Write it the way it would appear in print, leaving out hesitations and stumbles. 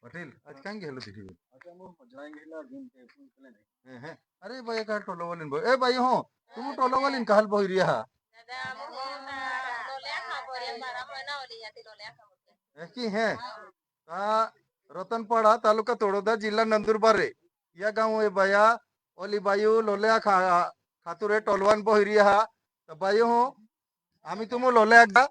पाटील आज काय गेलो तिथे आता मग मजरांगे हिला घेऊन ते फोन केले नाही हे अरे बाई काय टोलो वालीन ए बाई हो तुम टोलो वालीन काल बहिरी हा की है का रतनपाड़ा तालुका तोड़ोदा जिला नंदुरबार या गाँव है बाया ओली बायू लोल्या खातुरे टोलवान बहिरी हा तो बायू हो आम्ही तुम लोल्या एकदा